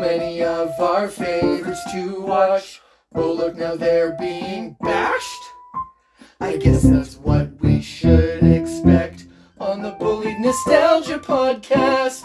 many of our favorites to watch. Oh look, now they're being bashed. I guess that's what we should expect on the Bullied Nostalgia Podcast.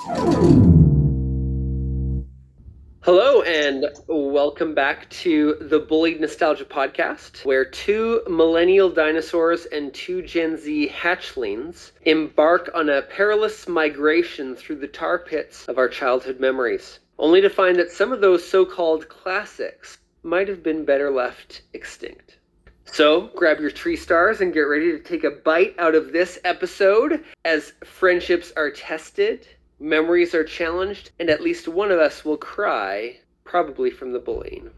Hello and welcome back to the Bullied Nostalgia Podcast, where two millennial dinosaurs and two Gen Z hatchlings embark on a perilous migration through the tar pits of our childhood memories, only to find that some of those so-called classics might have been better left extinct. So, grab your tree stars and get ready to take a bite out of this episode as friendships are tested, memories are challenged, and at least one of us will cry, probably from the bullying.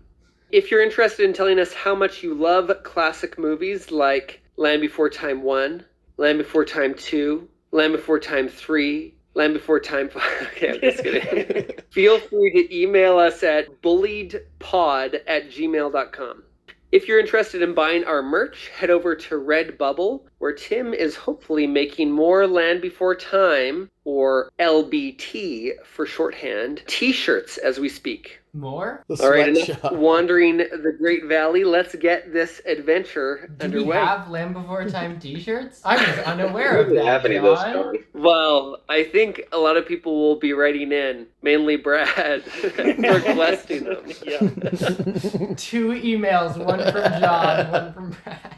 If you're interested in telling us how much you love classic movies like Land Before Time 1, Land Before Time 2, Land Before Time 3, Land Before Time 5, okay, I'm just kidding. Feel free to email us at bulliedpod@gmail.com. If you're interested in buying our merch, head over to Redbubble, where Tim is hopefully making more Land Before Time, or LBT for shorthand, t-shirts as we speak. More? All right, enough wandering the Great Valley. Let's get this adventure underway. Do we have Land Before Time t-shirts? I was unaware of that, have any of those, John? Well, I think a lot of people will be writing in, mainly Brad, requesting them. Yeah. 2 emails, one from John, one from Brad.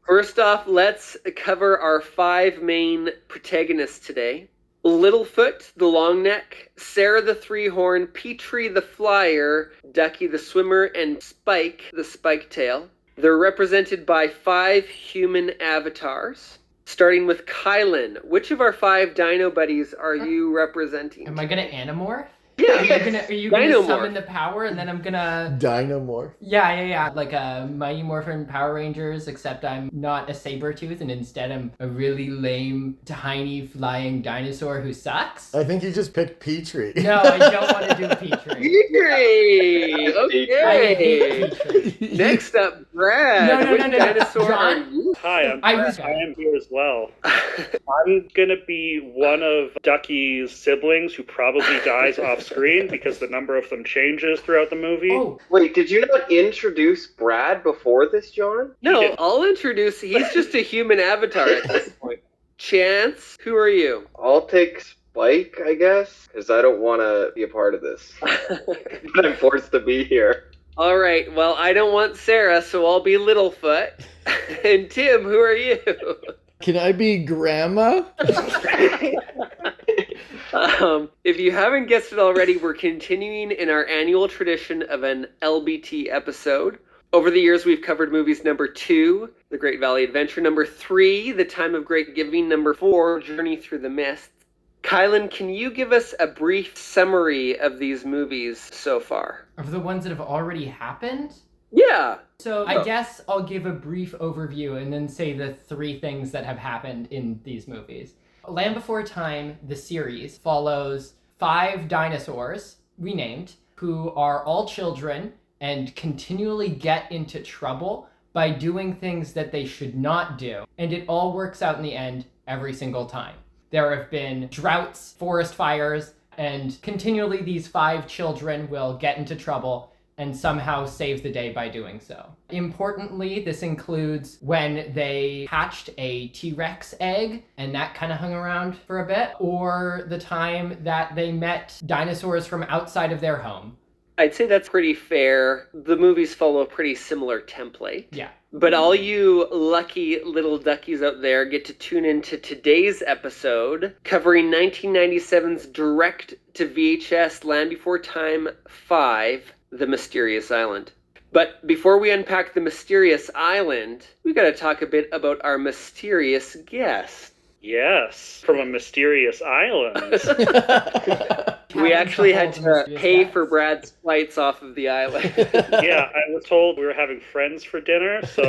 First off, let's cover our 5 main protagonists today. Littlefoot, the long neck, Sarah the three-horn, Petrie the flyer, Ducky the swimmer, and Spike the spike-tail. They're represented by 5 human avatars. Starting with Kylan, which of our 5 dino buddies are you representing? Am I gonna animorph? Yeah. Are you gonna summon the power and then I'm gonna... Dinomorph. Yeah. Like a Mighty Morphin Power Rangers, except I'm not a Sabretooth and instead I'm a really lame, tiny, flying dinosaur who sucks. I think you just picked Petrie. No, I don't want to do Petrie. Petrie! Okay. I hate Petrie. Next up, Brad. Which dinosaur are John? you? Hi, I am here as well. I'm gonna be one of Ducky's siblings who probably dies off screen because the number of them changes throughout the movie. Oh. Wait, did you not introduce Brad before this, John? No, I'll introduce, he's just a human avatar at this point. Chance, who are you? I'll take Spike, I guess, because I don't want to be a part of this. But I'm forced to be here. All right, well, I don't want Sarah, so I'll be Littlefoot. And Tim, who are you? Can I be Grandma? If you haven't guessed it already, we're continuing in our annual tradition of an LBT episode. Over the years, we've covered movies number 2, The Great Valley Adventure, number 3, The Time of Great Giving, number 4, Journey Through the Mist. Kylan, can you give us a brief summary of these movies so far? Of the ones that have already happened? Yeah. So I guess I'll give a brief overview and then say the 3 things that have happened in these movies. Land Before Time, the series, follows 5 dinosaurs, renamed, who are all children and continually get into trouble by doing things that they should not do. And it all works out in the end every single time. There have been droughts, forest fires, and continually these 5 children will get into trouble and somehow save the day by doing so. Importantly, this includes when they hatched a T-Rex egg, and that kind of hung around for a bit, or the time that they met dinosaurs from outside of their home. I'd say that's pretty fair. The movies follow a pretty similar template. Yeah. But all you lucky little duckies out there get to tune into today's episode, covering 1997's direct-to-VHS Land Before Time 5, The Mysterious Island. But before we unpack The Mysterious Island, we gotta talk a bit about our mysterious guest. Yes, from a mysterious island. We actually had to pay for Brad's flights off of the island. Yeah, I was told we were having friends for dinner, so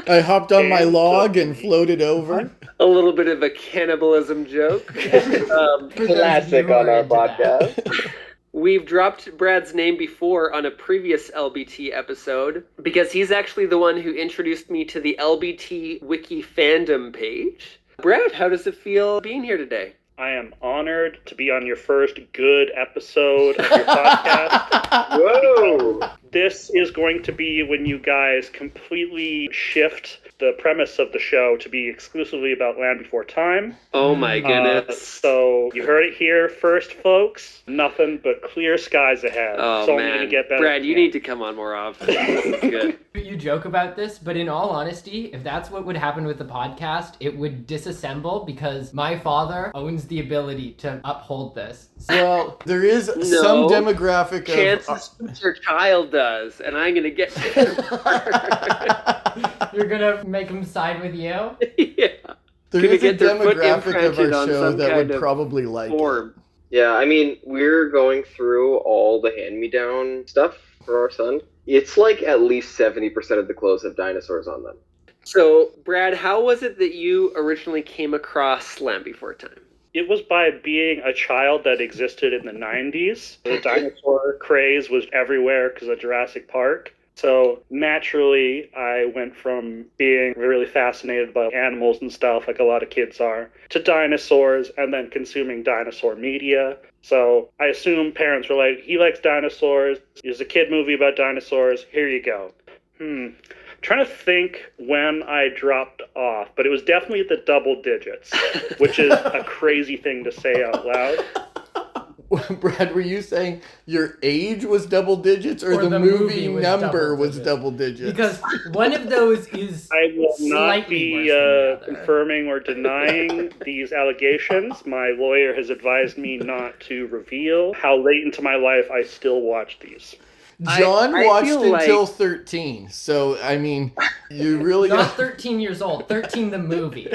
I hopped on my log and floated over. A little bit of a cannibalism joke. Classic on our podcast. We've dropped Brad's name before on a previous LBT episode because he's actually the one who introduced me to the LBT Wiki fandom page. Brad, how does it feel being here today? I am honored to be on your first good episode of your podcast. Whoa! This is going to be when you guys completely shift the premise of the show to be exclusively about Land Before Time. Oh my goodness. So you heard it here first, folks. Nothing but clear skies ahead. Oh it's only man, gonna get better. Brad, you need to come on more often. This is good. You joke about this, but in all honesty, if that's what would happen with the podcast, it would disassemble because my father owns the ability to uphold this. Well, there is some demographic Chances your child does, and I'm gonna get You're gonna make him side with you? yeah. There Gonna is a get their foot demographic of imprinted our on show some that kind would of probably like form. Yeah, I mean, we're going through all the hand-me-down stuff for our son. It's like at least 70% of the clothes have dinosaurs on them. So, Brad, how was it that you originally came across Land Before Time? It was by being a child that existed in the 90s. The dinosaur craze was everywhere because of Jurassic Park. So naturally, I went from being really fascinated by animals and stuff, like a lot of kids are, to dinosaurs and then consuming dinosaur media. So I assume parents were like, he likes dinosaurs. There's a kid movie about dinosaurs. Here you go. Trying to think when I dropped off, but it was definitely at the double digits, which is a crazy thing to say out loud. Brad, were you saying your age was double digits or the movie was number double was digits? double digits? Because one of those is I will not slightly be worse than the other. confirming or denying these allegations. My lawyer has advised me not to reveal how late into my life I still watch these. John I watched feel until like- 13, so I mean, you really Not 13 years old, 13 the movie.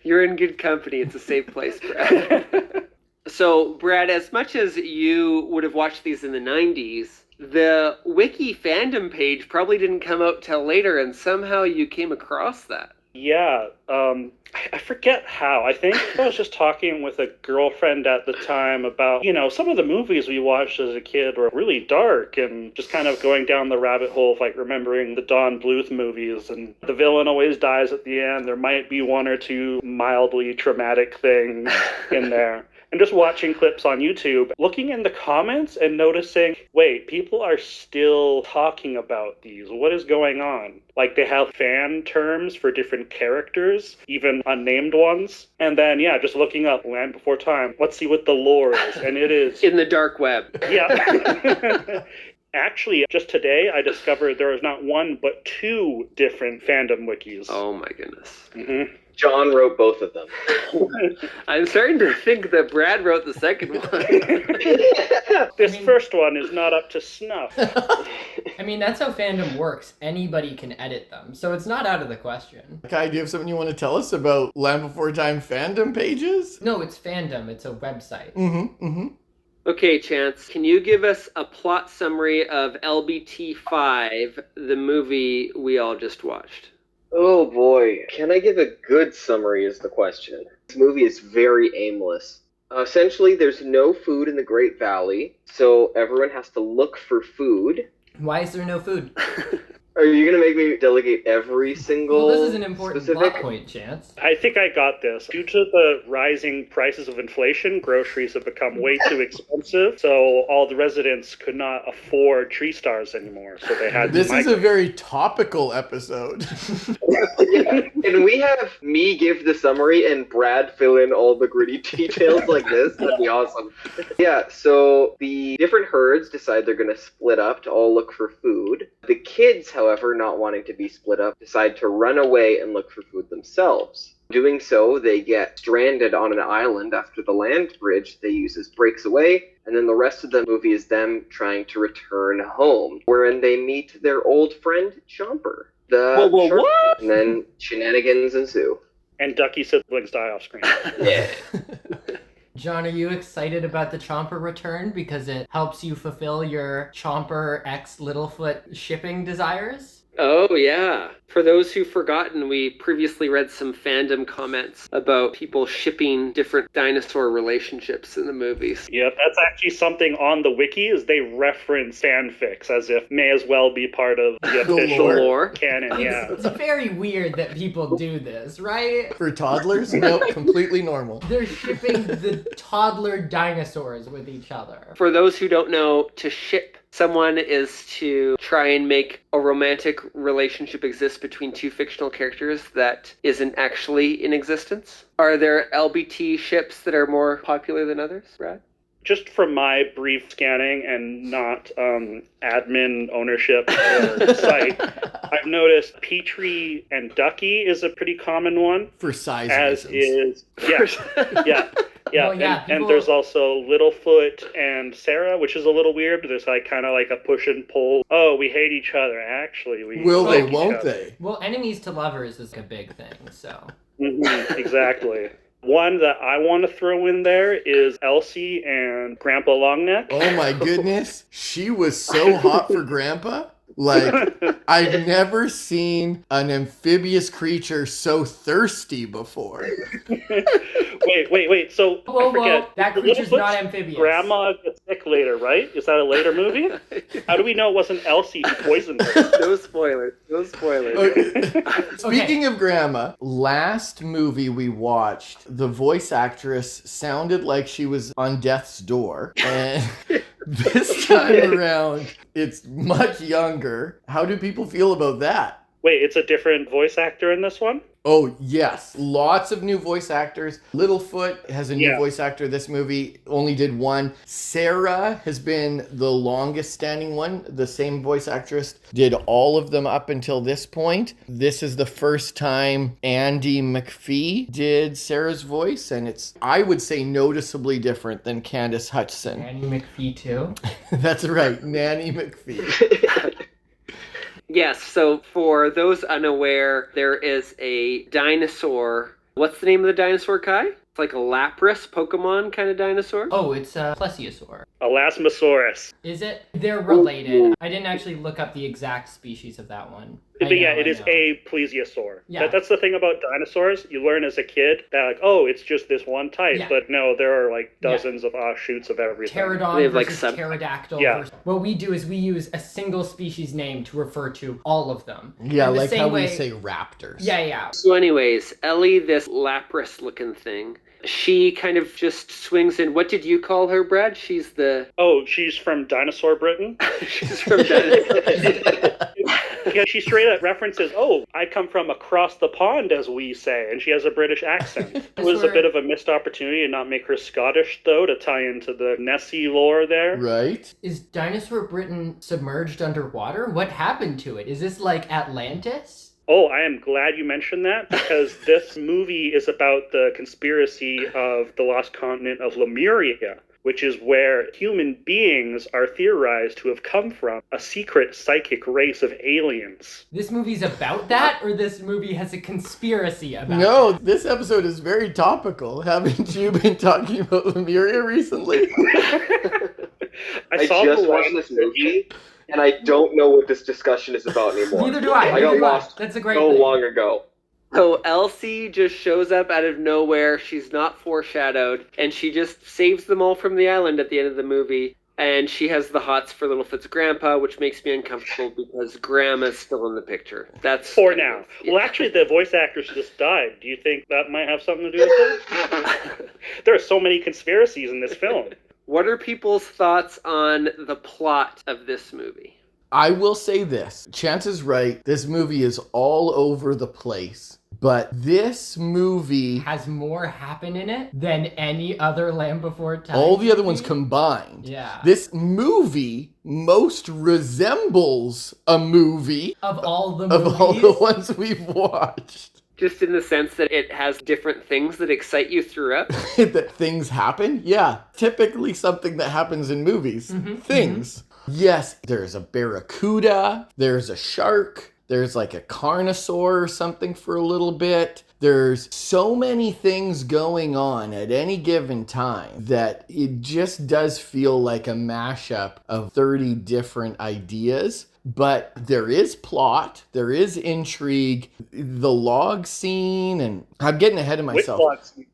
You're in good company. It's a safe place, Brad. So, Brad, as much as you would have watched these in the 90s, the wiki fandom page probably didn't come out till later, and somehow you came across that. Yeah, I forget how. I think I was just talking with a girlfriend at the time about, some of the movies we watched as a kid were really dark and just kind of going down the rabbit hole of like remembering the Don Bluth movies and the villain always dies at the end. There might be one or two mildly traumatic things in there. And just watching clips on YouTube, looking in the comments and noticing, wait, people are still talking about these. What is going on? Like they have fan terms for different characters, even unnamed ones. And then, just looking up Land Before Time. Let's see what the lore is. And it is... In the dark web. Yeah. Actually, just today, I discovered there is not one, but two different fandom wikis. Oh my goodness. Mm-hmm. John wrote both of them. I'm starting to think that Brad wrote the second one. This first one is not up to snuff. I mean, that's how fandom works. Anybody can edit them, so it's not out of the question. Kai, do you have something you want to tell us about Land Before Time fandom pages? No, it's fandom. It's a website. Okay, Chance, can you give us a plot summary of LBT5, the movie we all just watched? Oh boy, can I give a good summary is the question. This movie is very aimless. Essentially, there's no food in the Great Valley, so everyone has to look for food. Why is there no food? Are you going to make me delegate every single Well, this is an important specific? plot point, Chance. I think I got this. Due to the rising prices of inflation, groceries have become way too expensive, so all the residents could not afford tree stars anymore, so they had This to is a migrate. very topical episode. Yeah. And we have me give the summary and Brad fill in all the gritty details like this. That'd be awesome. Yeah, so the different herds decide they're going to split up to all look for food. The kids, however, not wanting to be split up, decide to run away and look for food themselves. Doing so, they get stranded on an island after the land bridge they use breaks away, and then the rest of the movie is them trying to return home, wherein they meet their old friend Chomper. Whoa, Shark. what? And then shenanigans ensue. And Ducky siblings die off screen. Yeah. John, are you excited about the Chomper return because it helps you fulfill your Chomper x Littlefoot shipping desires? Oh, yeah. For those who've forgotten, we previously read some fandom comments about people shipping different dinosaur relationships in the movies. Yeah, that's actually something on the wiki, is they reference fanfics as if may as well be part of the official lore. canon, yeah. It's very weird that people do this, right? For toddlers? No, completely normal. They're shipping the toddler dinosaurs with each other. For those who don't know, to ship someone is to try and make a romantic relationship exist between two fictional characters that isn't actually in existence. Are there LBT ships that are more popular than others, Brad? Just from my brief scanning and not admin ownership of the site, I've noticed Petrie and Ducky is a pretty common one. For size as reasons. is, yeah. Yeah, Well, yeah, and people- there's also Littlefoot and Sarah, which is a little weird. There's like kind of like a push and pull. Oh, we hate each other. Actually, we Will like they, each won't other. they? Well, enemies to lovers is a big thing, so. Exactly. One that I want to throw in there is Elsie and Grandpa Longneck. Oh my goodness. She was so hot for Grandpa. Like, I've never seen an amphibious creature so thirsty before. Wait. So Whoa, I forget. that creature's Littlefoot's not amphibious. Grandma gets sick later, right? Is that a later movie? How do we know it wasn't Elsie who poisoned her? No spoilers. No spoilers. Okay. Speaking of Grandma, last movie we watched, the voice actress sounded like she was on death's door. And this time around, it's much younger. How do people feel about that? Wait, it's a different voice actor in this one? Oh, yes. Lots of new voice actors. Littlefoot has a new Yeah. voice actor. This movie only did one. Sarah has been the longest standing one. The same voice actress did all of them up until this point. This is the first time Andy McPhee did Sarah's voice, and it's, I would say, noticeably different than Candace Hutchison. Annie McPhee, too. That's right, Nanny McPhee. Yes, so for those unaware, there is a dinosaur. What's the name of the dinosaur, Kai? It's like a Lapras Pokemon kind of dinosaur. Oh, it's a plesiosaur. Elasmosaurus. Is it? They're related. I didn't actually look up the exact species of that one. I But yeah, know, it I is know. a plesiosaur. Yeah. That's the thing about dinosaurs. You learn as a kid that, like, oh, it's just this one type. Yeah. But no, there are like Yeah. dozens of offshoots of everything. Pterodon They have, like, versus sub- pterodactyl. Yeah. Versus... What we do is we use a single species name to refer to all of them. Yeah, In the like same how way... we say raptors. Yeah. So anyways, Ellie, this Lapras looking thing, she kind of just swings in. What did you call her, Brad? She's the... Oh, she's from Dinosaur Britain? She's from Dinosaur. Yeah, she straight up references, oh, I come from across the pond, as we say, and she has a British accent. It was a bit of a missed opportunity to not make her Scottish, though, to tie into the Nessie lore there. Right? Is Dinosaur Britain submerged underwater? What happened to it? Is this like Atlantis? Oh, I am glad you mentioned that, because this movie is about the conspiracy of the lost continent of Lemuria, which is where human beings are theorized to have come from, a secret psychic race of aliens. This movie's about that, or this movie has a conspiracy about No, that? this episode is very topical. Haven't you been talking about Lemuria recently? I saw just the watched line- this movie, and I don't know what this discussion is about anymore. Neither do I. I got neither do I. lost That's a great so thing. long ago. So Elsie just shows up out of nowhere. She's not foreshadowed, and she just saves them all from the island at the end of the movie. And she has the hots for Littlefoot's grandpa, which makes me uncomfortable because Grandma's still in the picture. That's For now. Well, actually, the voice actress just died. Do you think that might have something to do with it? There are so many conspiracies in this film. What are people's thoughts on the plot of this movie? I will say this. Chance is right. This movie is all over the place. But this movie, Has more happen in it than any other Land Before Time. all the other ones movie? combined, Yeah. this movie most resembles a movie Of all the movies. of all the ones we've watched. Just in the sense that it has different things that excite you throughout? That things happen? Yeah. Typically something that happens in movies. Things. Yes, there's a barracuda, there's a shark, there's like a carnosaur or something for a little bit. There's so many things going on at any given time that it just does feel like a mashup of 30 different ideas. but there is plot, there is intrigue, the log scene, and I'm getting ahead of myself.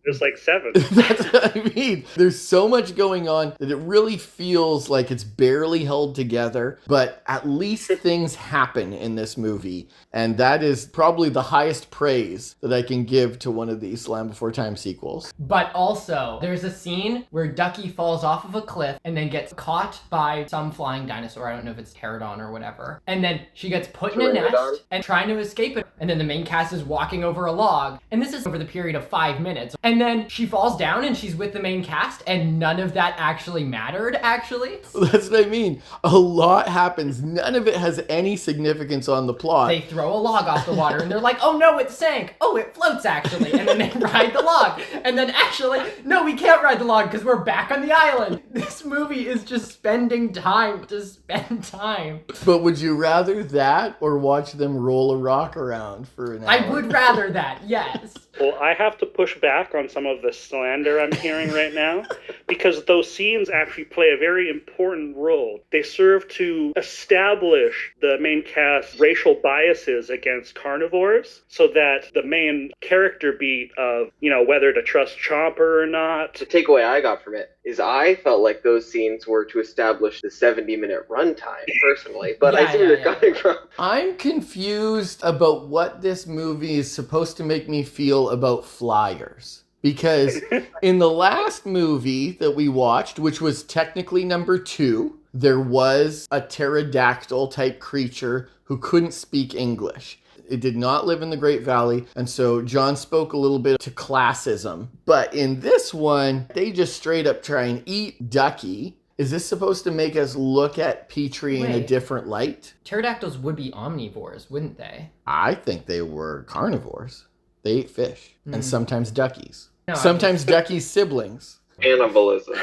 There's like 7. That's what I mean. There's so much going on that it really feels like it's barely held together, but at least things happen in this movie. And that is probably the highest praise that I can give to one of these Land Before Time sequels. But also, there's a scene where Ducky falls off of a cliff and then gets caught by some flying dinosaur. I don't know if it's pterodon or whatever. And then she gets put in a nest and trying to escape it. And then the main cast is walking over a log. And this is over the period of 5 minutes. And then she falls down and she's with the main cast, and none of that actually mattered, actually. That's what I mean. A lot happens. None of it has any significance on the plot. They throw a log off the water and they're like, oh no, it sank. Oh, it floats actually. And then they ride the log. And then actually, no, we can't ride the log because we're back on the island. This movie is just spending time to spend time. But would you rather that or watch them roll a rock around for an hour? I would rather that, yes. Well, I have to push back on some of the slander I'm hearing right now, because those scenes actually play a very important role. They serve to establish the main cast's racial biases against carnivores, so that the main character beat of, whether to trust Chomper or not. The takeaway I got from it is I felt like those scenes were to establish the 70-minute runtime, personally, but I see where you're coming from. I'm confused about what this movie is supposed to make me feel about flyers. Because in the last movie that we watched, which was technically number 2, there was a pterodactyl type creature who couldn't speak English. It did not live in the Great Valley, and so John spoke a little bit to classism. But in this one, they just straight up try and eat Ducky. Is this supposed to make us look at Petrie in a different light? Pterodactyls would be omnivores, wouldn't they? I think they were carnivores. They ate fish, and sometimes duckies. No, sometimes duckies' siblings. Cannibalism.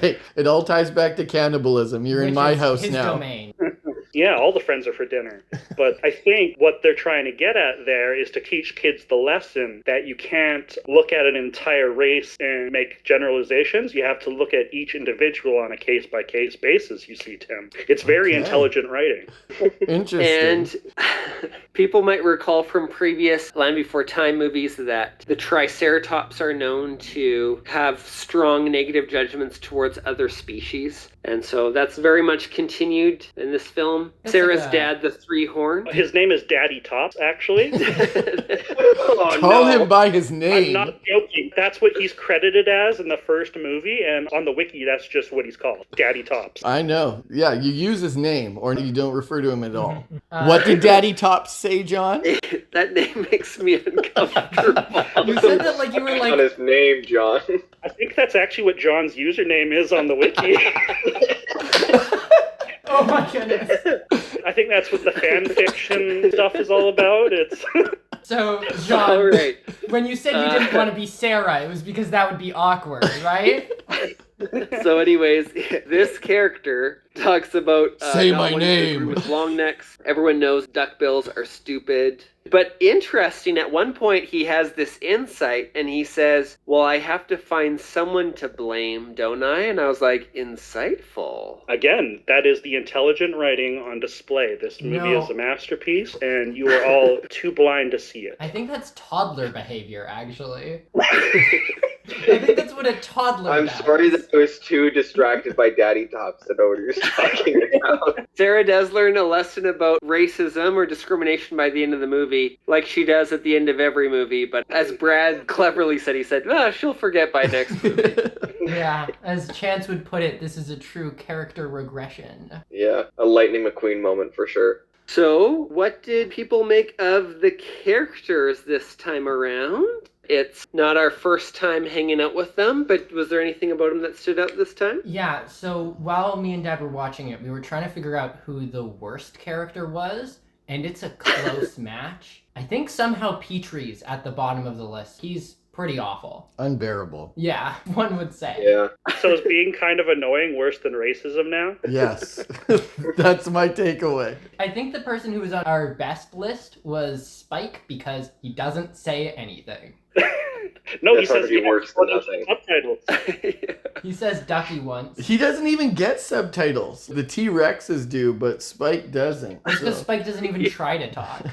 Hey, it all ties back to cannibalism. You're in my house his now. Domain. Yeah, all the friends are for dinner. But I think what they're trying to get at there is to teach kids the lesson that you can't look at an entire race and make generalizations. You have to look at each individual on a case-by-case basis, you see, Tim. It's very intelligent writing. Interesting. And people might recall from previous Land Before Time movies that the Triceratops are known to have strong negative judgments towards other species. And so that's very much continued in this film. That's Sarah's like dad, the three-horn. His name is Daddy Tops, actually. Call him by his name. I'm not joking. That's what he's credited as in the first movie, and on the wiki, that's just what he's called, Daddy Tops. I know. Yeah, you use his name, or you don't refer to him at all. What did Daddy Tops say, John? That name makes me uncomfortable. You said that like you were On like... his name, John. I think that's actually what John's username is on the wiki. Oh my goodness. I think that's what the fan fiction stuff is all about. It's So, John, All right. when you said you didn't want to be Sarah, it was because that would be awkward, right? So anyways, this character talks about Say not my wanting to name. agree with long necks. Everyone knows duckbills are stupid. But interesting, at one point he has this insight and he says, well, I have to find someone to blame, don't I? And I was like, insightful. again, that is the intelligent writing on display. This movie No. is a masterpiece, and you are all too blind to see it. I think that's toddler behavior, actually. I think that's what a toddler I'm does. sorry that I was too distracted by Daddy Tops to know what he was talking about. Sarah does learn a lesson about racism or discrimination by the end of the movie, like she does at the end of every movie. But as Brad cleverly said, he said, she'll forget by next movie. Yeah, as Chance would put it, this is a true character regression. Yeah, a Lightning McQueen moment for sure. So, what did people make of the characters this time around? It's not our first time hanging out with them, but was there anything about them that stood out this time? Yeah, so while me and Dad were watching it, we were trying to figure out who the worst character was, and it's a close match. I think somehow Petrie's at the bottom of the list. He's pretty awful. Unbearable. Yeah, one would say. Yeah. So is being kind of annoying worse than racism now? Yes. That's my takeaway. I think the person who was on our best list was Spike because he doesn't say anything. No, That's he hard says to be yes, worse than nothing. subtitles. He says Ducky once. He doesn't even get subtitles. The T-Rexes do, but Spike doesn't. It's because so. Spike doesn't even try to talk.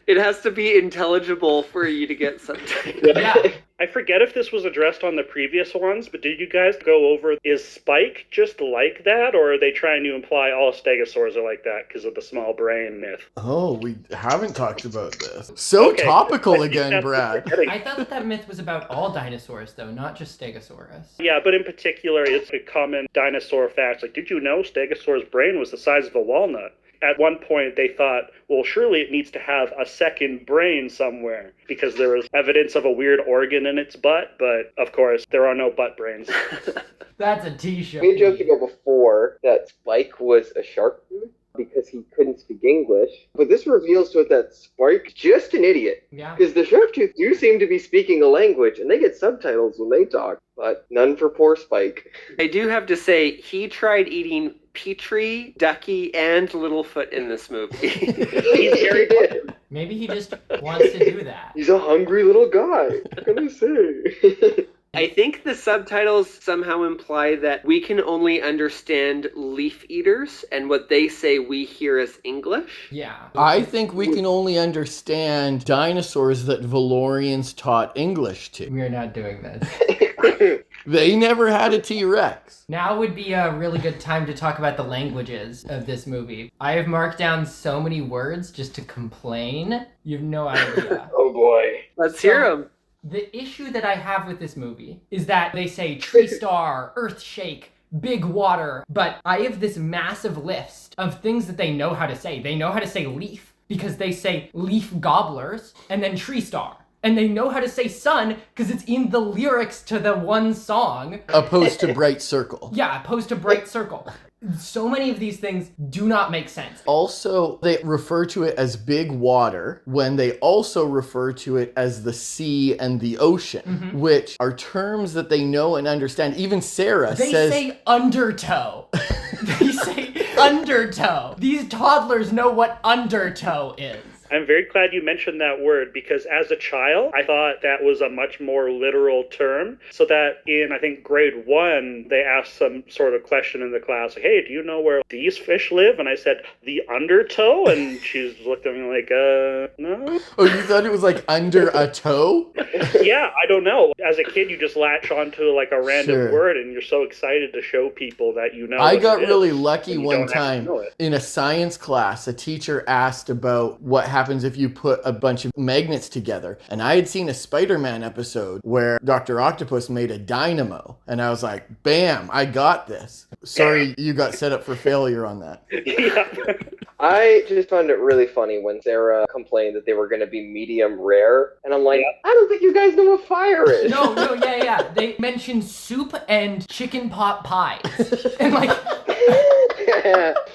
It has to be intelligible for you to get subtitles. Yeah. I forget if this was addressed on the previous ones, but did you guys go over, is Spike just like that, or are they trying to imply all stegosaurs are like that because of the small brain myth? Oh, we haven't talked about this. So Okay. topical I think again, that's what Brad. we're getting. I thought that myth was about all dinosaurs, though, not just Stegosaurus. Yeah, but in particular, it's a common dinosaur fact. Like, did you know Stegosaur's brain was the size of a walnut? At one point, they thought, well, surely it needs to have a second brain somewhere because there was evidence of a weird organ in its butt. But, of course, there are no butt brains. That's a t-shirt. We joked ago before that Spike was a shark dude because he couldn't speak English. But this reveals to us that Spike's just an idiot. Yeah. Because the shark tooth do seem to be speaking a language, and they get subtitles when they talk, but none for poor Spike. I do have to say, he tried eating Petrie, Ducky, and Littlefoot in this movie. He did. Maybe he just wants to do that. He's a hungry little guy. What can I say? I think the subtitles somehow imply that we can only understand leaf eaters, and what they say we hear as English. Yeah. I think we can only understand dinosaurs that Valorians taught English to. We're not doing this. They never had a T-Rex. Now would be a really good time to talk about the languages of this movie. I have marked down so many words just to complain. You have no idea. Oh boy. Let's hear them. The issue that I have with this movie is that they say tree star, earth shake, big water, but I have this massive list of things that they know how to say. They know how to say leaf because they say leaf gobblers and then tree star. And they know how to say sun because it's in the lyrics to the one song. Opposed to Bright Circle. Yeah, opposed to bright circle. So many of these things do not make sense. Also, they refer to it as big water when they also refer to it as the sea and the ocean, which are terms that they know and understand. Even Sarah They says... say undertow. They say undertow. These toddlers know what undertow is. I'm very glad you mentioned that word because as a child, I thought that was a much more literal term. So that in, I think, grade 1, they asked some sort of question in the class, like, hey, do you know where these fish live? And I said, the undertow? And she looked at me like, no. Oh, you thought it was like under a toe? Yeah, I don't know. As a kid, you just latch onto like a random Sure. word and you're so excited to show people that you know I what got it really is, lucky and you one don't actually time know it. in a science class. A teacher asked about what happens if you put a bunch of magnets together. And I had seen a Spider-Man episode where Dr. Octopus made a dynamo. And I was like, bam, I got this. Sorry you got set up for failure on that. Yeah. I just found it really funny when Sarah complained that they were going to be medium rare. And I'm like, I don't think you guys know what fire is. No, yeah. They mentioned soup and chicken pot pies. And like,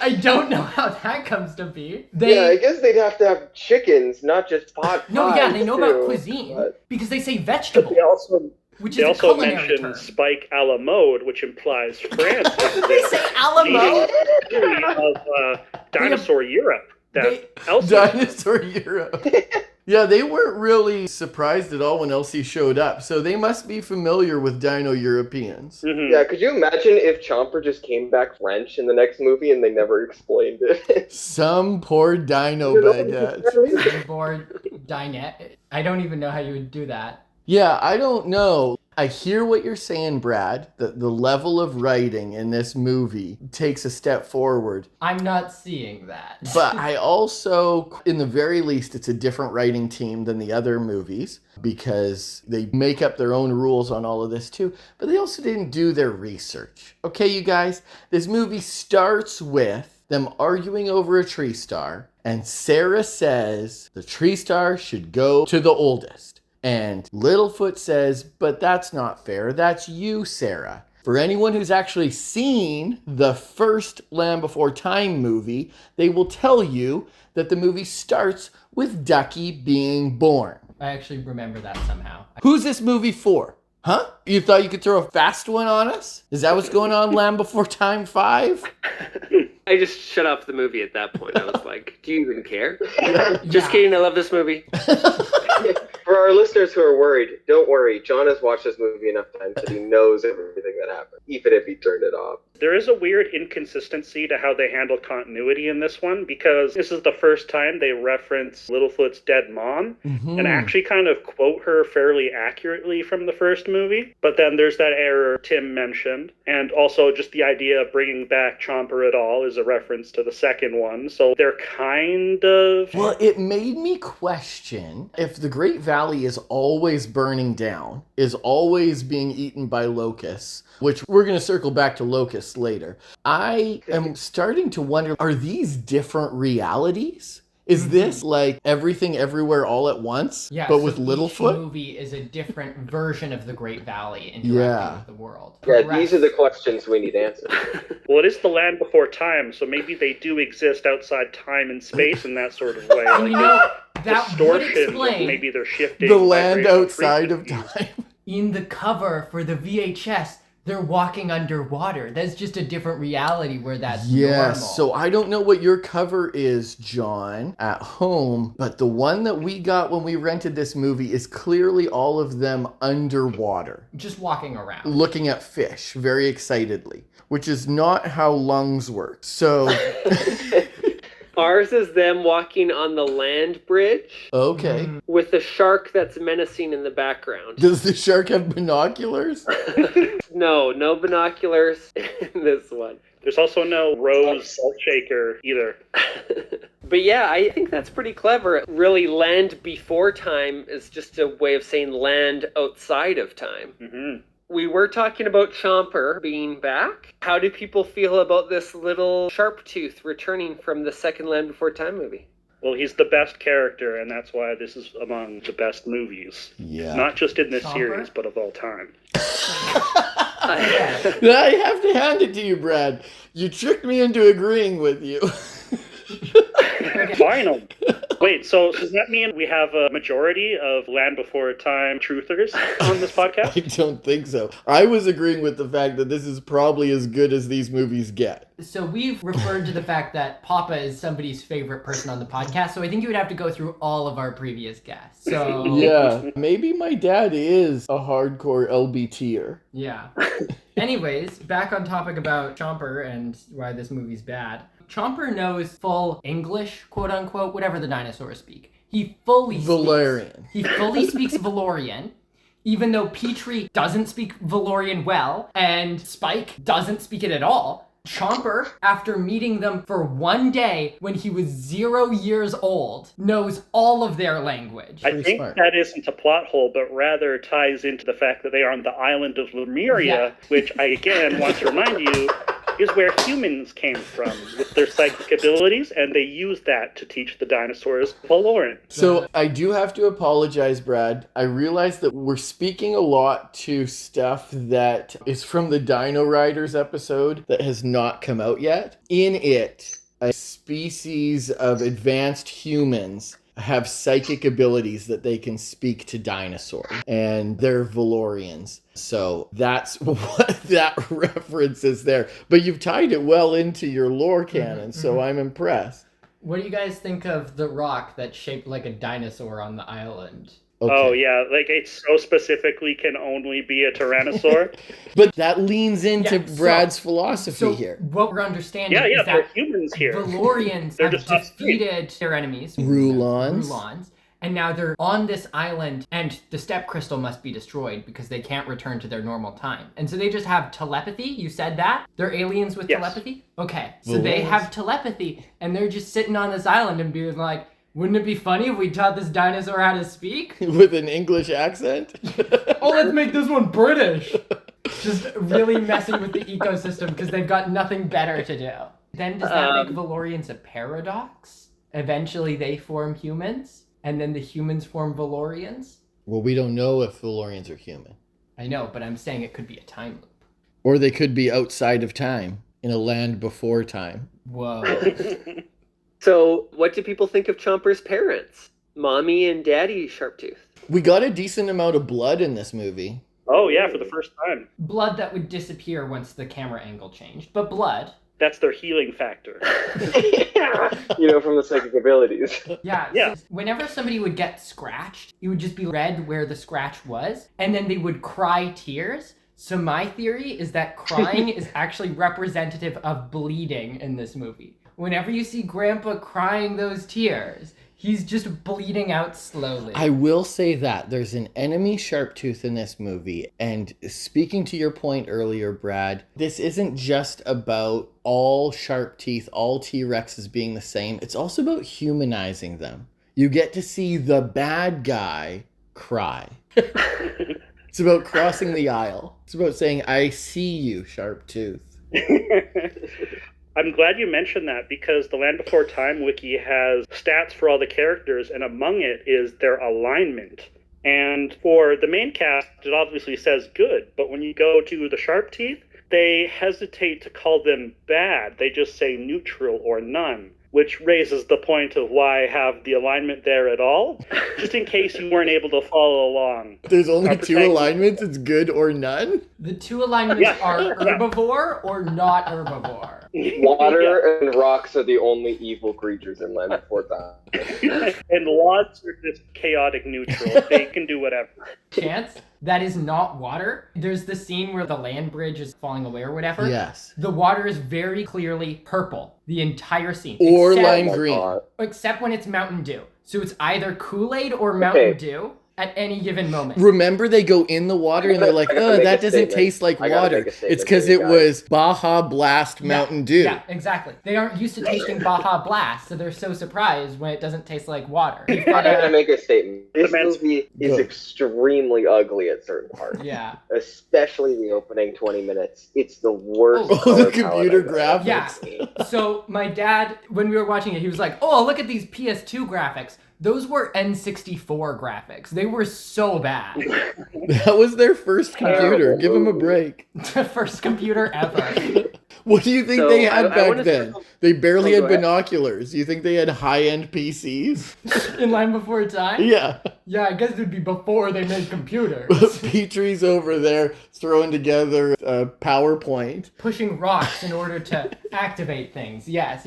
I don't know how that comes to be. Yeah, I guess they'd have to have chickens, not just pot pies. No, yeah, they know about too, cuisine but- because they say vegetable, They also which They is a also culinary mentioned term. Spike a la mode, which implies France. They say a la mode? of Dinosaur Europe. That Elsie. Dinosaur Europe. Yeah, they weren't really surprised at all when Elsie showed up. So they must be familiar with Dino Europeans. Mhm. Yeah, could you imagine if Chomper just came back French in the next movie and they never explained it? Some poor dino baguette. Board dinette. I don't even know how you would do that. Yeah, I don't know. I hear what you're saying, Brad, that the level of writing in this movie takes a step forward. I'm not seeing that. But I also, in the very least, it's a different writing team than the other movies because they make up their own rules on all of this too. But they also didn't do their research. Okay, you guys, this movie starts with them arguing over a tree star, and Sarah says the tree star should go to the oldest. And Littlefoot says, but that's not fair. That's you, Sarah. For anyone who's actually seen the first Land Before Time movie, they will tell you that the movie starts with Ducky being born. I actually remember that somehow. Who's this movie for? Huh? You thought you could throw a fast one on us? Is that what's going on Land Before Time 5? I just shut off the movie at that point. I was like, do you even care? Yeah. Just kidding, I love this movie. For our listeners who are worried, don't worry. John has watched this movie enough times that he knows everything that happened, even if he turned it off. There is a weird inconsistency to how they handle continuity in this one, because this is the first time they reference Littlefoot's dead mom and actually kind of quote her fairly accurately from the first movie. But then there's that error Tim mentioned, and also just the idea of bringing back Chomper at all is a reference to the second one. So they're kind of... Well, it made me question if the Great Valley is always burning down, is always being eaten by locusts, which we're going to circle back to locusts later. I am starting to wonder, are these different realities? Is this like everything everywhere all at once, Yeah, but so with Littlefoot? Each movie is a different version of the Great Valley interacting with the world. Yeah, these are the questions we need answered. Well, it is the land before time, so maybe they do exist outside time and space in that sort of way. And you know, that would Distortions, explain maybe they're shifting The land vibrational outside of frequencies. time. in the cover for the VHS, they're walking underwater. That's just a different reality where that's normal. Yes, so I don't know what your cover is, John, at home, but the one that we got when we rented this movie is clearly all of them underwater, Just walking around. looking at fish very excitedly, which is not how lungs work. So, Ours is them walking on the land bridge okay. with a shark that's menacing in the background. Does the shark have binoculars? No binoculars in this one. There's also no Rose salt shaker either. But yeah, I think that's pretty clever. Really, land before time is just a way of saying land outside of time. Mm-hmm. We were talking about Chomper being back. How do people feel about this little sharp tooth returning from the second Land Before Time movie? Well, he's the best character, and that's why this is among the best movies. Yeah. Not just in this Chomper? series, but of all time. I have to hand it to you, Brad. You tricked me into agreeing with you. Final. Wait, so does that mean we have a majority of Land Before Time truthers on this podcast? I don't think so. I was agreeing with the fact that this is probably as good as these movies get. So we've referred to the fact that Papa is somebody's favorite person on the podcast, so I think you would have to go through all of our previous guests. So Yeah, maybe my dad is a hardcore LBTer. yeah. Anyways, back on topic about Chomper and why this movie's bad. Chomper knows full English, quote unquote, whatever the dinosaurs speak. He fully Valerian. He fully speaks Valorian, even though Petrie doesn't speak Valorian well, and Spike doesn't speak it at all. Chomper, after meeting them for one day when he was 0 years old, knows all of their language. I Pretty think smart. that isn't a plot hole, but rather ties into the fact that they are on the island of Lemuria, which I again want to remind you is where humans came from with their psychic abilities, and they used that to teach the dinosaurs Valorian. So I do have to apologize, Brad. I realize that we're speaking a lot to stuff that is from the Dino Riders episode that has not come out yet. In it, a species of advanced humans have psychic abilities that they can speak to dinosaurs, and they're Valorians. So that's what that reference is there. But you've tied it well into your lore canon, so I'm impressed. What do you guys think of the rock that's shaped like a dinosaur on the island? Okay. Oh yeah, like it so specifically can only be a tyrannosaur. But that leans into Yeah, so- Brad's philosophy So here. what we're understanding Yeah, is there are that humans here. Valorians They're have just not straight. defeated their enemies, Rulons. and now they're on this island, and the step crystal must be destroyed because they can't return to their normal time. And so they just have telepathy. You said that? They're aliens with Yes. telepathy? Okay, so they Valorians. have telepathy, and they're just sitting on this island and being like, wouldn't it be funny if we taught this dinosaur how to speak? With an English accent? Oh, let's make this one British. Just really messing with the ecosystem because they've got nothing better to do. Then does that make Valorians a paradox? Eventually they form humans, and then the humans form Valorians? Well, we don't know if Valorians are human. I know, but I'm saying it could be a time loop. Or they could be outside of time, in a land before time. Whoa. So, what do people think of Chomper's parents? Mommy and Daddy Sharptooth. We got a decent amount of blood in this movie. Oh yeah, for the first time. Blood that would disappear once the camera angle changed, but blood. That's their healing factor. From the psychic abilities. Yeah. So whenever somebody would get scratched, it would just be red where the scratch was, and then they would cry tears. So my theory is that crying is actually representative of bleeding in this movie. Whenever you see Grandpa crying those tears, he's just bleeding out slowly. I will say that there's an enemy Sharptooth in this movie. And speaking to your point earlier, Brad, this isn't just about all sharp teeth, all T-Rexes being the same. It's also about humanizing them. You get to see the bad guy cry. It's about crossing the aisle. It's about saying, I see you, Sharptooth. I'm glad you mentioned that, because the Land Before Time wiki has stats for all the characters, and among it is their alignment. And for the main cast, it obviously says good, but when you go to the Sharp Teeth, they hesitate to call them bad. They just say neutral or none, which raises the point of why have the alignment there at all, just in case you weren't able to follow along. There's only two alignments, it's good or none? The two alignments are herbivore or not herbivore. Water and rocks are the only evil creatures in Land Before Time. And lots are just chaotic neutral. They can do whatever. Chance, that is not water. There's the scene where the land bridge is falling away or whatever. Yes. The water is very clearly purple the entire scene. Or lime green. Except when it's Mountain Dew. So it's either Kool-Aid or Mountain Dew at any given moment. Remember, they go in the water and they're like, oh, that doesn't taste like water. It's because it was Baha Blast Mountain Dew. Yeah, exactly. They aren't used to tasting Baja Blast, so they're so surprised when it doesn't taste like water. I'm going to make a statement. This movie is extremely ugly at certain parts. Yeah. Especially the opening 20 minutes. It's the worst. Oh, the computer graphics. Yeah. So my dad, when we were watching it, he was like, oh, look at these PS2 graphics. Those were N64 graphics. They were so bad. That was their first computer. Give them a break. The first computer ever. What do you think they had back then? They barely had binoculars. You think they had high-end PCs? In Land Before Time? Yeah. Yeah, I guess it would be before they made computers. Petrie's over there throwing together a PowerPoint. Pushing rocks in order to activate things. Yes.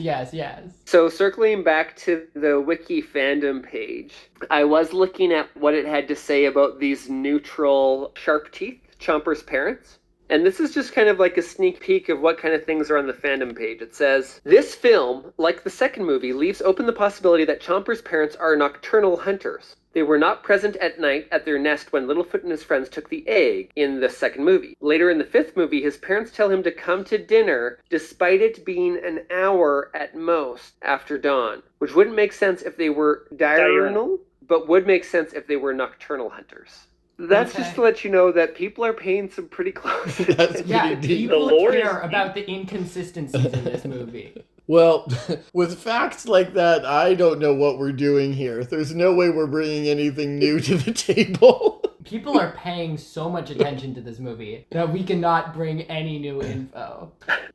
So circling back to the wiki fandom page, I was looking at what it had to say about these neutral sharp teeth, Chomper's parents. And this is just kind of like a sneak peek of what kind of things are on the fandom page. It says, this film, like the second movie, leaves open the possibility that Chomper's parents are nocturnal hunters. They were not present at night at their nest when Littlefoot and his friends took the egg in the second movie. Later in the fifth movie, his parents tell him to come to dinner despite it being an hour at most after dawn, which wouldn't make sense if they were diurnal, but would make sense if they were nocturnal hunters. That's just to let you know that people are paying some pretty close attention. Yeah, people care about the inconsistencies in this movie. Well, with facts like that, I don't know what we're doing here. There's no way we're bringing anything new to the table. People are paying so much attention to this movie that we cannot bring any new info.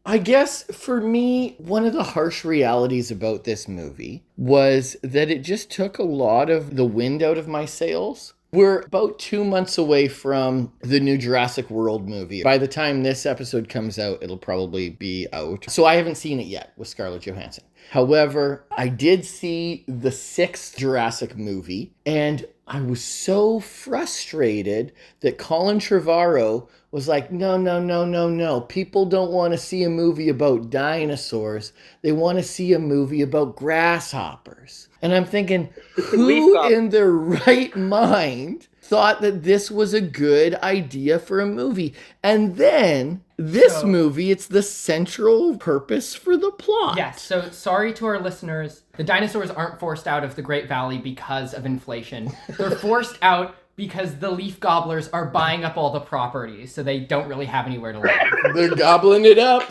I guess for me, one of the harsh realities about this movie was that it just took a lot of the wind out of my sails. We're about 2 months away from the new Jurassic World movie. By the time this episode comes out, it'll probably be out. So I haven't seen it yet with Scarlett Johansson. However, I did see the 6th Jurassic movie, and I was so frustrated that Colin Trevorrow was like, no. People don't want to see a movie about dinosaurs. They want to see a movie about grasshoppers. And I'm thinking, who in their right mind thought that this was a good idea for a movie? And then this movie, it's the central purpose for the plot. Yes, so sorry to our listeners. The dinosaurs aren't forced out of the Great Valley because of inflation. They're forced out because the leaf gobblers are buying up all the properties, so they don't really have anywhere to live. They're gobbling it up.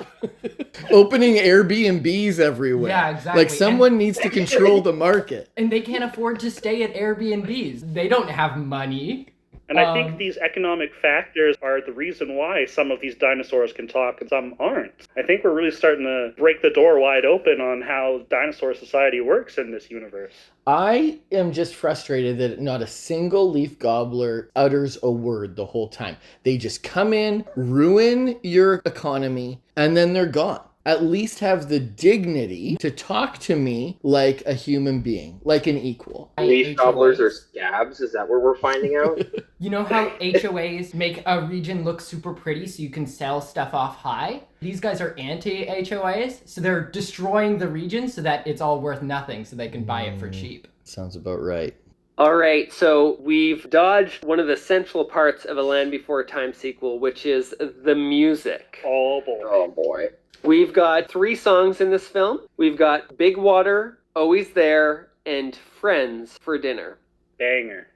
Opening Airbnbs everywhere. Yeah, exactly. Like someone needs to control the market. And they can't afford to stay at Airbnbs. They don't have money. And I think these economic factors are the reason why some of these dinosaurs can talk and some aren't. I think we're really starting to break the door wide open on how dinosaur society works in this universe. I am just frustrated that not a single leaf gobbler utters a word the whole time. They just come in, ruin your economy, and then they're gone. at least have the dignity to talk to me like a human being, like an equal. Leaf gobblers are scabs? Is that what we're finding out? You know how HOAs make a region look super pretty so you can sell stuff off high? These guys are anti-HOAs, so they're destroying the region so that it's all worth nothing so they can buy it for cheap. Sounds about right. All right, so we've dodged one of the central parts of a Land Before Time sequel, which is the music. Oh boy. Oh boy. We've got 3 songs in this film. We've got Big Water, Always There, and Friends for Dinner. Banger.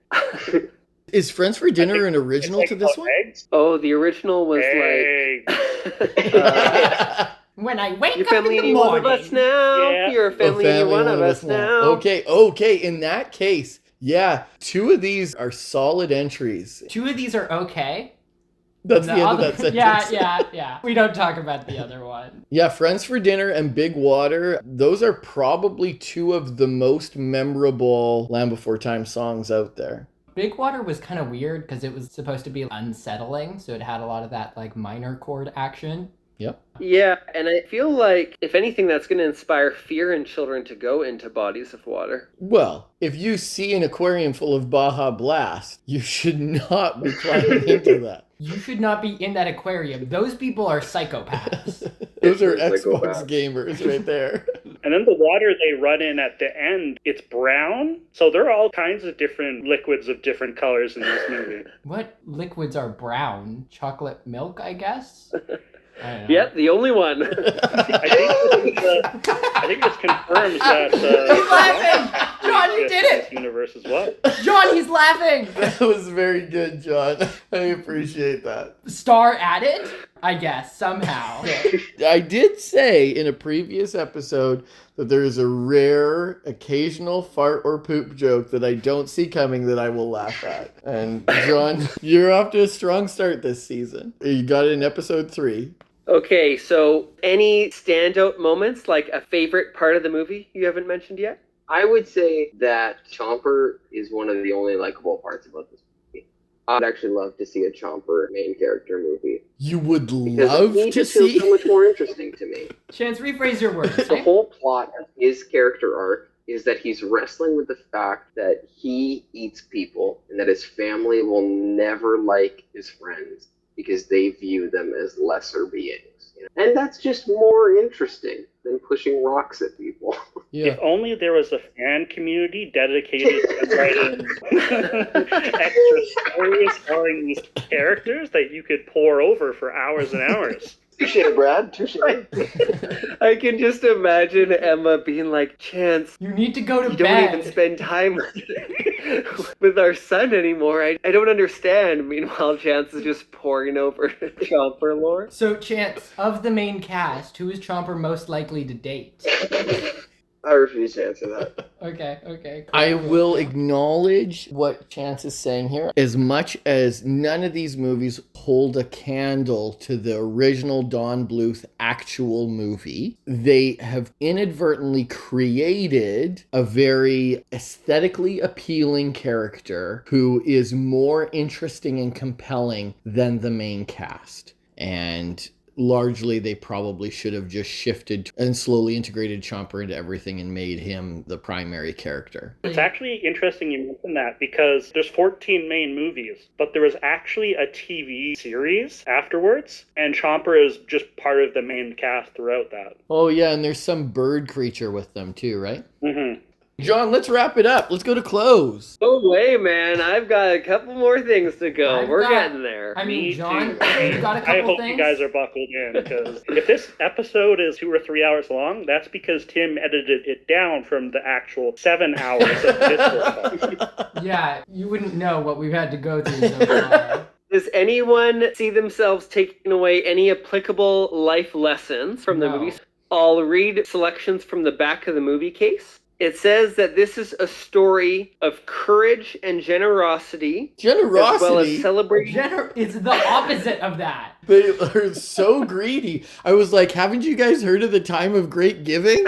Is Friends for Dinner an original to this one? Eggs. Oh, the original was Eggs. When I wake Your up family in the need one of morning. us now. Yeah. You're a family need one of us now. Okay, in that case, yeah, 2 of these are solid entries. 2 of these are okay. That's the end of that sentence. Yeah. We don't talk about the other one. Yeah, Friends for Dinner and Big Water, those are probably 2 of the most memorable Land Before Time songs out there. Big Water was kind of weird because it was supposed to be unsettling, so it had a lot of that like minor chord action. Yep. Yeah, and I feel like, if anything, that's going to inspire fear in children to go into bodies of water. Well, if you see an aquarium full of Baja Blast, you should not be climbing into that. You should not be in that aquarium. Those people are psychopaths. Those are It's like Xbox gamers right there. And then the water they run in at the end, it's brown. So there are all kinds of different liquids of different colors in this movie. What liquids are brown? Chocolate milk, I guess? I don't know. Yep, the only one. I think this confirms that He's laughing! John, you did it! This universe as well. John, he's laughing! That was very good, John. I appreciate that. Star added? I guess, somehow. I did say in a previous episode that there is a rare, occasional fart or poop joke that I don't see coming that I will laugh at. And John, you're off to a strong start this season. You got it in episode 3. Okay, so any standout moments, like a favorite part of the movie you haven't mentioned yet? I would say that Chomper is one of the only likable parts about this movie. I'd actually love to see a Chomper main character movie. You would Because love he to just feels see? so much more interesting to me. Chance, rephrase your words. The whole plot of his character arc is that he's wrestling with the fact that he eats people and that his family will never like his friends because they view them as lesser beings. You know? And that's just more interesting than pushing rocks at people. Yeah. If only there was a fan community dedicated to writing extra stories telling these characters that you could pour over for hours and hours. Touche, Brad. Touche. I can just imagine Emma being like, Chance, You need to go to you bed. don't even spend time with our son anymore. I don't understand. Meanwhile, Chance is just pouring over Chomper lore. So, Chance, of the main cast, who is Chomper most likely to date? I refuse to answer that. Okay, cool. I will acknowledge what Chance is saying here. As much as none of these movies hold a candle to the original Don Bluth actual movie, they have inadvertently created a very aesthetically appealing character who is more interesting and compelling than the main cast. And largely, they probably should have just shifted and slowly integrated Chomper into everything and made him the primary character. It's actually interesting you mention that because there's 14 main movies, but there was actually a TV series afterwards, and Chomper is just part of the main cast throughout that. Oh, yeah, and there's some bird creature with them too, right? Mm-hmm. John, let's wrap it up. Let's go to close. Oh, way, man. I've got a couple more things to go. We're getting there. I mean, Me John, too. you got a couple I hope things? you guys are buckled in, because if this episode is 2 or 3 hours long, that's because Tim edited it down from the actual 7 hours of this. Yeah, you wouldn't know what we've had to go through so far. Does anyone see themselves taking away any applicable life lessons from the No. movies? I'll read selections from the back of the movie case. It says that this is a story of courage and generosity, Generosity? as well as celebrating. It's the opposite of that. They are so greedy. I was like, haven't you guys heard of the time of great giving?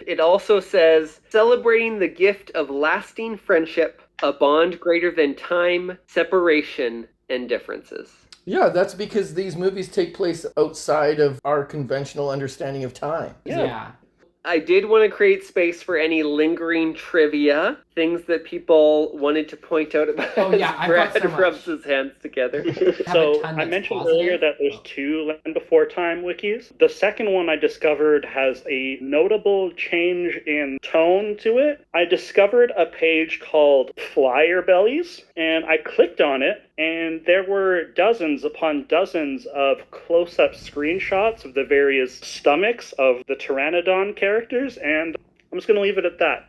It also says celebrating the gift of lasting friendship, a bond greater than time, separation, and differences. Yeah, that's because these movies take place outside of our conventional understanding of time. Yeah. I did want to create space for any lingering trivia, things that people wanted to point out about Oh, yeah, I've got Brad so much. rubs his hands together. So ton I that's mentioned positive. earlier that there's 2 Land Before Time wikis. The second one I discovered has a notable change in tone to it. I discovered a page called Flyer Bellies, and I clicked on it, and there were dozens upon dozens of close-up screenshots of the various stomachs of the Pteranodon characters, and I'm just going to leave it at that.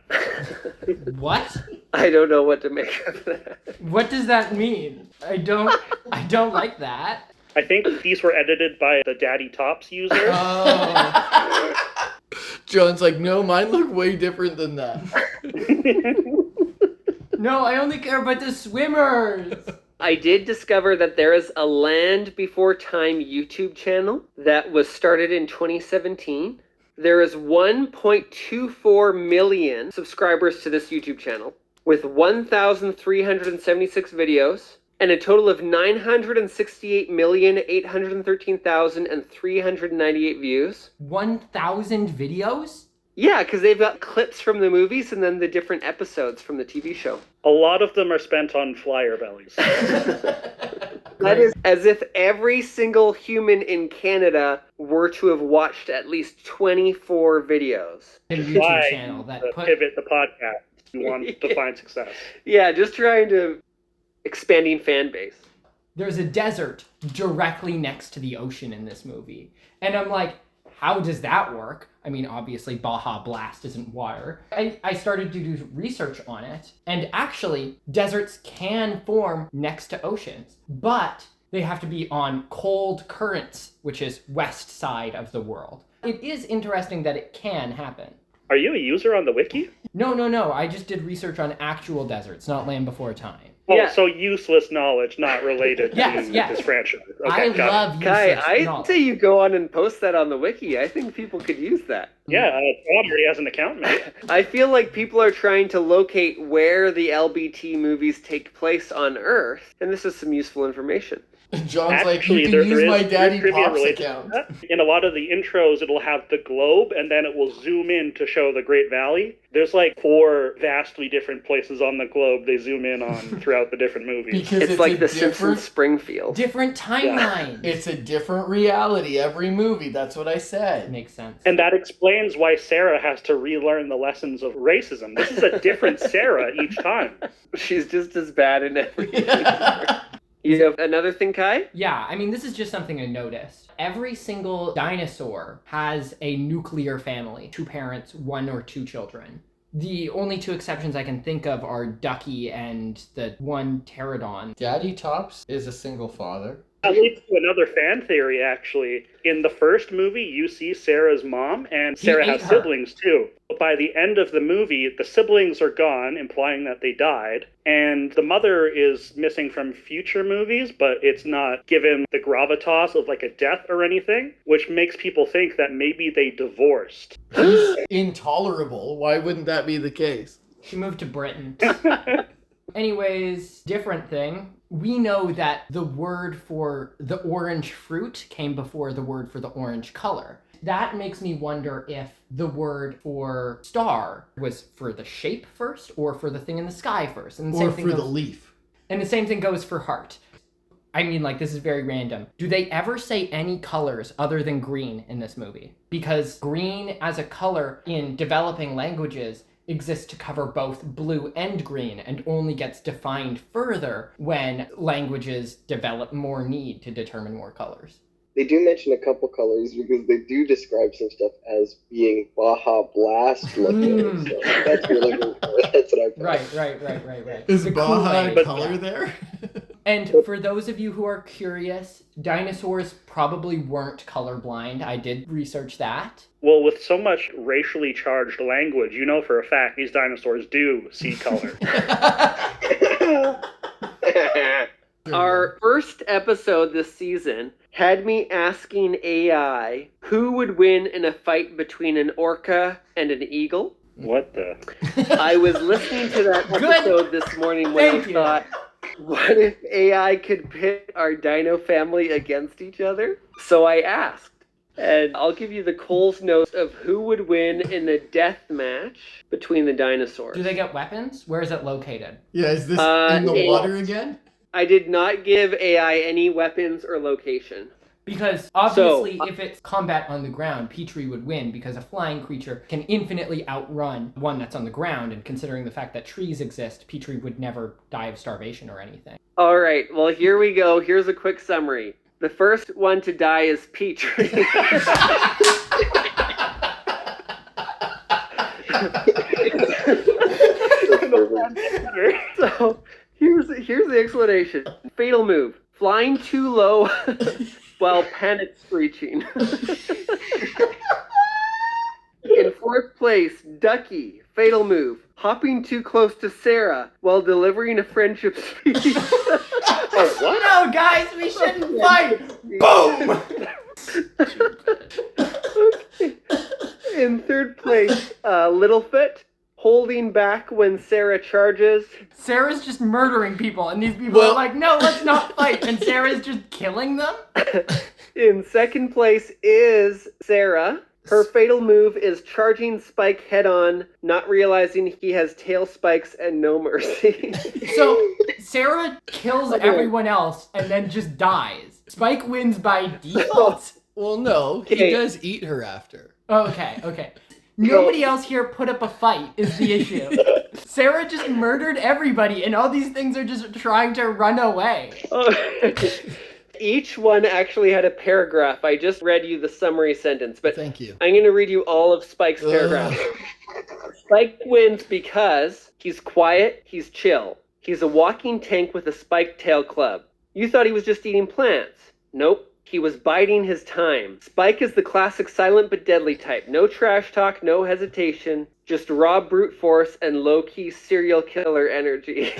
What? I don't know what to make of that. What does that mean? I don't like that. I think these were edited by the Daddy Tops user. Oh. John's like, no, mine look way different than that. No, I only care about the swimmers. I did discover that there is a Land Before Time YouTube channel that was started in 2017. There is 1.24 million subscribers to this YouTube channel with 1,376 videos and a total of 968,813,398 views. 1,000 videos? Yeah, because they've got clips from the movies and then the different episodes from the TV show. A lot of them are spent on Flyer Bellies. That is as if every single human in Canada were to have watched at least 24 videos. A YouTube channel that put... Pivot the podcast. You want to find success. Yeah, just trying to... expanding fan base. There's a desert directly next to the ocean in this movie. And I'm like, how does that work? I mean, obviously, Baja Blast isn't water. I started to do research on it, and actually, deserts can form next to oceans, but they have to be on cold currents, which is west side of the world. It is interesting that it can happen. Are you a user on the wiki? No. I just did research on actual deserts, not Land Before Time. Oh, Yeah. so useless knowledge, not related Yes. to this franchise. I Okay, got it. love Kai, useless I'd knowledge. say you go on and post that on the wiki. I think people could use that. Yeah, Todd already has an account made. I feel like people are trying to locate where the LBT movies take place on Earth, and this is some useful information. John's like, Actually, you can there use is my Daddy trivia Pops related to account. that. In a lot of the intros, it'll have the globe, and then it will zoom in to show the Great Valley. There's like 4 vastly different places on the globe they zoom in on throughout the different movies. Because It's it's like a the different, Simpsons Springfield. Different timelines. it's a different reality every movie. That's what I said. Makes sense. And that explains why Sarah has to relearn the lessons of racism. This is a different Sarah each time. She's just as bad in everything. You have another thing, Kai? Yeah, I mean, this is just something I noticed. Every single dinosaur has a nuclear family, 2 parents, 1 or 2 children. The only 2 exceptions I can think of are Ducky and the one pterodon. Daddy Tops is a single father. That leads to another fan theory, actually. In the first movie, you see Sarah's mom, and Sarah has ate her. siblings, too. But by the end of the movie, the siblings are gone, implying that they died, and the mother is missing from future movies, but it's not given the gravitas of, like, a death or anything, which makes people think that maybe they divorced. Intolerable. Why wouldn't that be the case? She moved to Britain. Anyways, different thing. We know that the word for the orange fruit came before the word for the orange color. That makes me wonder if the word for star was for the shape first or for the thing in the sky first. And the Or same thing for the goes, leaf. and the same thing goes for heart. I mean, like, this is very random. Do they ever say any colors other than green in this movie? Because green as a color in developing languages exists to cover both blue and green and only gets defined further when languages develop more need to determine more colors. They do mention a couple colors because they do describe some stuff as being Baja Blast looking. So that's what you're looking for. That's what I Right. Is The Baha in Kool-Aid. color there? And for those of you who are curious, dinosaurs probably weren't colorblind. I did research that. Well, with so much racially charged language, you know for a fact these dinosaurs do see color. Our first episode this season had me asking AI who would win in a fight between an orca and an eagle. What the? I was listening to that Good. episode this morning when Thank I you. thought, What if AI could pit our dino family against each other? So I asked. And I'll give you the Cole's notes of who would win in a death match between the dinosaurs. Do they get weapons? Where is it located? Yeah, is this in the water again? I did not give AI any weapons or location. Because obviously, if it's combat on the ground, Petrie would win because a flying creature can infinitely outrun one that's on the ground. And considering the fact that trees exist, Petrie would never die of starvation or anything. All right, well, here we go. Here's a quick summary. The first one to die is Petrie. So here's the explanation. Fatal move. Flying too low while panic screeching. In fourth place, Ducky. Fatal move. Hopping too close to Sarah while delivering a friendship speech. What? No, guys, we shouldn't fight. Boom. Okay. In third place, Littlefoot. Holding back when Sarah charges. Sarah's just murdering people, and these people are like, no, let's not fight. And Sarah's just killing them? In second place is Sarah. Her fatal move is charging Spike head-on, not realizing he has tail spikes and no mercy. So, Sarah kills everyone else and then just dies. Spike wins by default? Well, no, he does eat her after. Okay. Nobody else here put up a fight is the issue. Sarah just murdered everybody, and all these things are just trying to run away. Each one actually had a paragraph. I just read you the summary sentence, but thank you. I'm going to read you all of Spike's paragraph. Spike wins because he's quiet, he's chill. He's a walking tank with a spiked tail club. You thought he was just eating plants. Nope. He was biding his time. Spike is the classic silent but deadly type. No trash talk, no hesitation. Just raw brute force and low-key serial killer energy.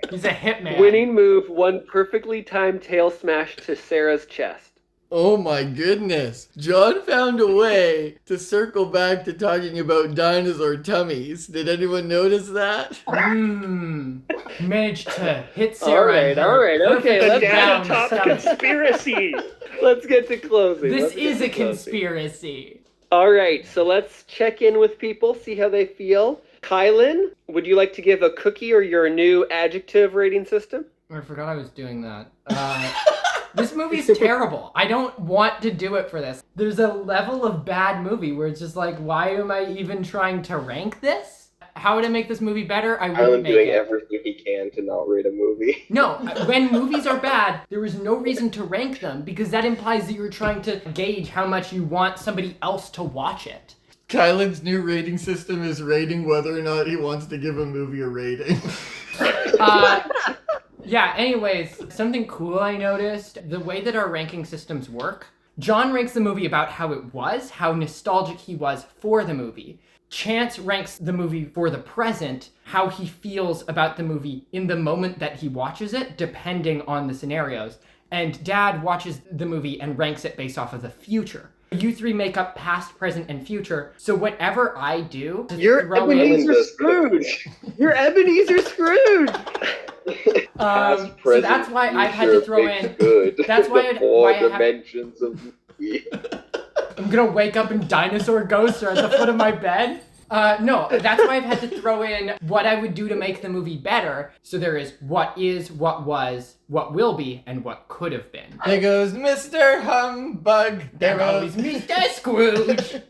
He's a hitman. Winning move, one perfectly timed tail smash to Sarah's chest. Oh my goodness. John found a way to circle back to talking about dinosaur tummies. Did anyone notice that? Managed to hit Sarah. All right. Okay, let's get top conspiracy. Let's get to closing. This is a conspiracy. All right, so let's check in with people, see how they feel. Kylan, would you like to give a cookie or your new adjective rating system? I forgot I was doing that. This movie's terrible. I don't want to do it for this. There's a level of bad movie where it's just like, why am I even trying to rank this? How would I make this movie better? I wouldn't make it. doing everything he can to not rate a movie. No, when movies are bad, there is no reason to rank them because that implies that you're trying to gauge how much you want somebody else to watch it. Kylan's new rating system is rating whether or not he wants to give a movie a rating. Yeah, anyways, something cool I noticed, the way that our ranking systems work, John ranks the movie about how it was, how nostalgic he was for the movie. Chance ranks the movie for the present, how he feels about the movie in the moment that he watches it, depending on the scenarios. And Dad watches the movie and ranks it based off of the future. You three make up past, present, and future, so whatever I do... You're Ebenezer Scrooge! You're Ebenezer Scrooge! So that's why I've had to throw in... That's why I have... dimensions of movie. I'm gonna wake up and dinosaur ghosts are at the foot of my bed? No, that's why I've had to throw in what I would do to make the movie better. So there is, what was, what will be, and what could have been. There goes Mr. Humbug. There goes Mr. Scrooge.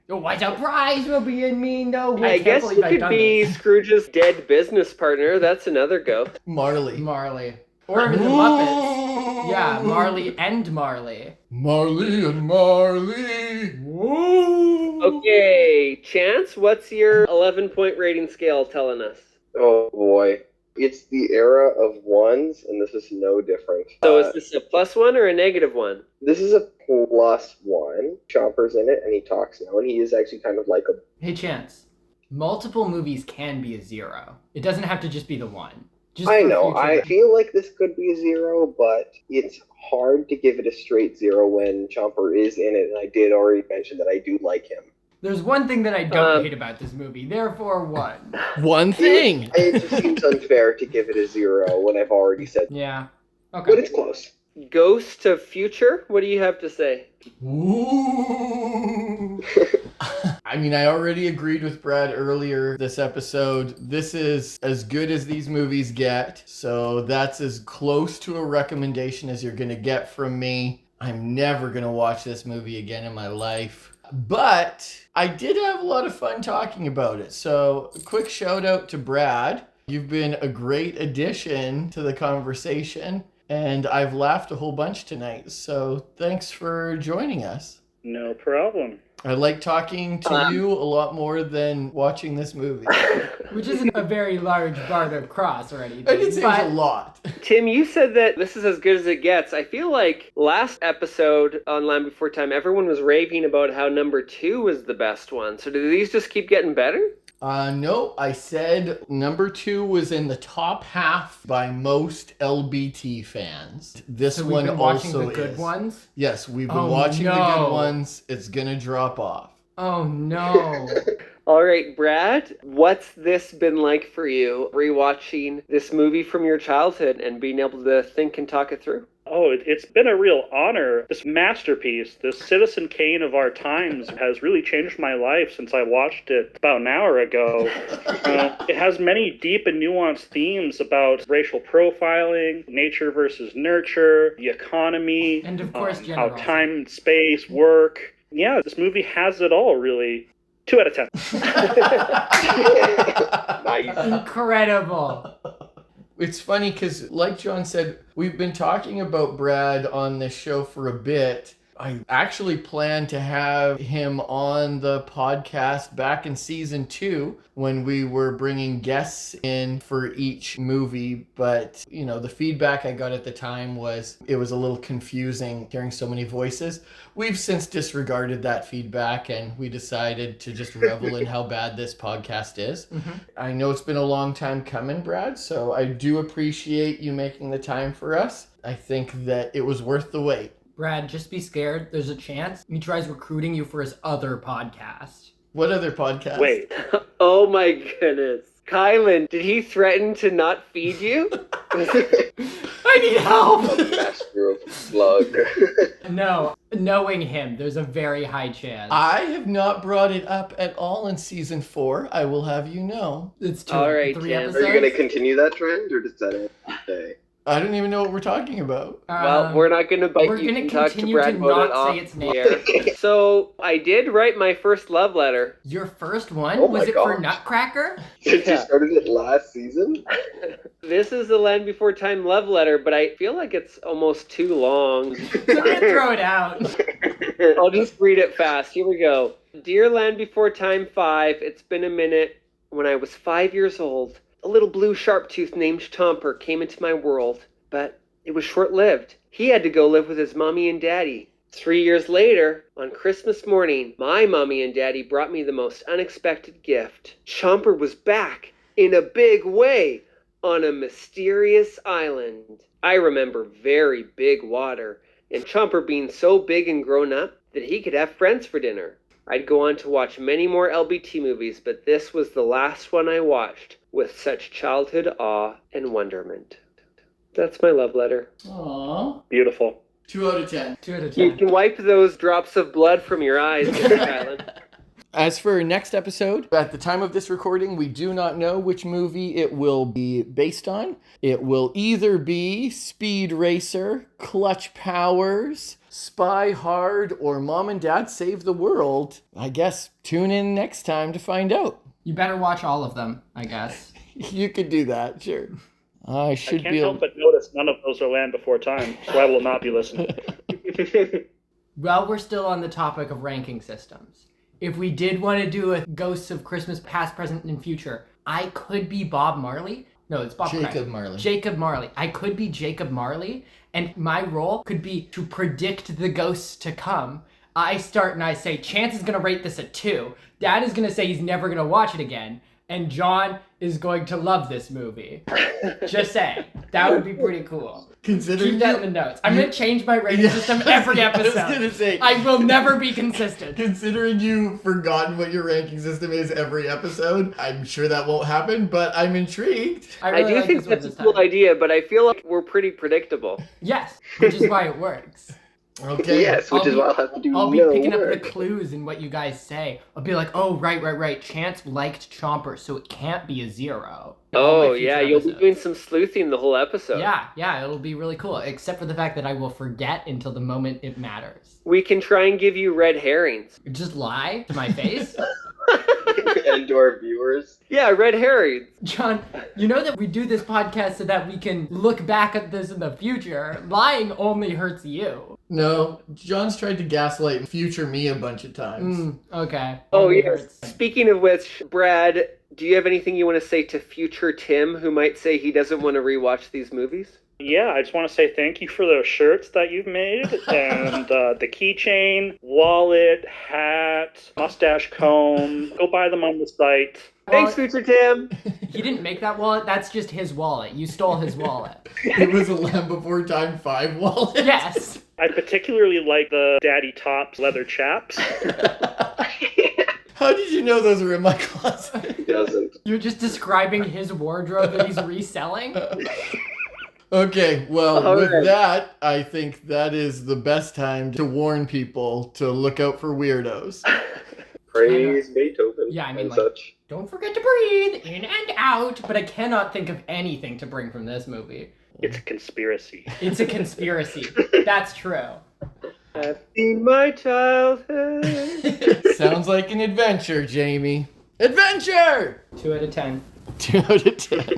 What surprise will be in me? No way. I guess you could be Scrooge's dead business partner. That's another go. Marley. Or the Muppets. Yeah, Marley and Marley. Marley and Marley. Whoa. Okay, Chance, what's your 11-point rating scale telling us? Oh boy. It's the era of ones, and this is no different. So is this a +1 or a -1? This is a +1. Chopper's in it, and he talks now, and he is actually kind of likable. Hey, Chance. Multiple movies can be a 0. It doesn't have to just be the one. Just I know. I feel like this could be a 0, but it's hard to give it a straight 0 when Chomper is in it, and I did already mention that I do like him. There's one thing that I don't hate about this movie, therefore one. One thing. It just seems unfair to give it a 0 when I've already said. Yeah. Okay. But it's close. Ghost of Future, what do you have to say? Ooh. I mean, I already agreed with Brad earlier this episode. This is as good as these movies get. So that's as close to a recommendation as you're going to get from me. I'm never going to watch this movie again in my life. But I did have a lot of fun talking about it. So a quick shout out to Brad. You've been a great addition to the conversation. And I've laughed a whole bunch tonight. So thanks for joining us. No problem. I like talking to you a lot more than watching this movie. Which isn't a very large bar to cross or anything. It seems a lot. Tim, you said that this is as good as it gets. I feel like last episode on Land Before Time, everyone was raving about how number 2 was the best one. So do these just keep getting better? No, I said number 2 was in the top half by most LBT fans. This So one we've been also watching the good is. ones? Yes, we've been Oh, watching the no. good ones. It's gonna drop off. Oh no. All right, Brad, what's this been like for you, rewatching this movie from your childhood and being able to think and talk it through? Oh, it's been a real honor. This masterpiece, this Citizen Kane of our times, has really changed my life since I watched it about an hour ago. It has many deep and nuanced themes about racial profiling, nature versus nurture, the economy, And of course, how generosity. time and space work. Yeah, this movie has it all, really. 2 out of 10. Nice. Incredible. It's funny because, like John said, we've been talking about Brad on this show for a bit. I actually planned to have him on the podcast back in season 2 when we were bringing guests in for each movie. But, you know, the feedback I got at the time was it was a little confusing hearing so many voices. We've since disregarded that feedback and we decided to just revel in how bad this podcast is. Mm-hmm. I know it's been a long time coming, Brad, so I do appreciate you making the time for us. I think that it was worth the wait. Brad, just be scared. There's a chance he tries recruiting you for his other podcast. What other podcast? Wait, Oh my goodness. Kylan, did he threaten to not feed you? I need help! Master of slug. No, knowing him, there's a very high chance. I have not brought it up at all in season 4. I will have you know. It's All right, 3 Jen. episodes. Are you going to continue that trend, or does that end today? I don't even know what we're talking about. Well, we're not going to bite we're you. gonna Can talk to continue Brad to about it not off say its name. the air. So I did write my first love letter. Your first one? Oh my was it for gosh. Nutcracker? Since you Yeah. started it last season? This is the Land Before Time love letter, but I feel like it's almost too long. I'm gonna throw it out. I'll just read it fast. Here we go. Dear Land Before Time 5, it's been a minute. When I was 5 years old, a little blue sharp-tooth named Chomper came into my world, but it was short-lived. He had to go live with his mommy and daddy. 3 years later, on Christmas morning, my mommy and daddy brought me the most unexpected gift. Chomper was back, in a big way, on a mysterious island. I remember very big water, and Chomper being so big and grown up that he could have friends for dinner. I'd go on to watch many more LBT movies, but this was the last one I watched with such childhood awe and wonderment. That's my love letter. Aww. beautiful. 2 out of 10. 2 out of You 10. can wipe those drops of blood from your eyes, Mr. Kylan. As for next episode, at the time of this recording, we do not know which movie it will be based on. It will either be Speed Racer, Clutch Powers, Spy Hard, or Mom and Dad Save the World. I guess tune in next time to find out. You better watch all of them, I guess. You could do that, sure. I I should can't be help but notice none of those are Land Before Time, so I will not be listening. Well, we're still on the topic of ranking systems. If we did want to do a Ghosts of Christmas Past, Present, and Future, I could be Bob Marley. No, it's Bob Jacob Craig. Marley. Jacob Marley. I could be Jacob Marley, and my role could be to predict the ghosts to come. I start and I say, Chance is going to rate this a 2. Dad is going to say he's never going to watch it again. and John is going to love this movie. Just saying. That would be pretty cool. Considering Keep that in the notes. I'm going to change my rating system every episode. I was gonna say, I will never be consistent. considering you've forgotten what your ranking system is every episode, I'm sure that won't happen, but I'm intrigued. I really do like think this one that's a this cool time. idea, but I feel like we're pretty predictable. Yes, which is why it works. Okay. Yes, which is why I'll have to do I'll be no picking up work. the clues in what you guys say. I'll be like, oh, right. Chance liked Chomper, so it can't be a 0. Oh, All my yeah, future you'll be episodes. doing some sleuthing the whole episode. Yeah, it'll be really cool. Except for the fact that I will forget until the moment it matters. We can try and give you red herrings. Just lie to my face? And to our viewers. Yeah, red herrings. John, you know that we do this podcast so that we can look back at this in the future. Lying only hurts you. No, John's tried to gaslight future me a bunch of times. Okay. Oh, Only yes. hurts. Speaking of which, Brad, do you have anything you want to say to future Tim, who might say he doesn't want to rewatch these movies? Yeah, I just want to say thank you for those shirts that you've made, and the keychain, wallet, hat, mustache comb. Go buy them on the site. Thanks, future Tim. He didn't make that wallet. That's just his wallet. You stole his wallet. It was a Land Before Time 5 wallet. Yes. I particularly like the Daddy Tops leather chaps. How did you know those were in my closet? He doesn't. You're just describing his wardrobe that he's reselling? Okay, well, All with right. that, I think that is the best time to warn people to look out for weirdos. Praise Beethoven Yeah, I mean, and like- such. Don't forget to breathe in and out. But I cannot think of anything to bring from this movie. It's a conspiracy. It's a conspiracy. That's true. I've seen my childhood. Sounds like an adventure, Jamie. Adventure! 2 out of 10. 2 out of 10.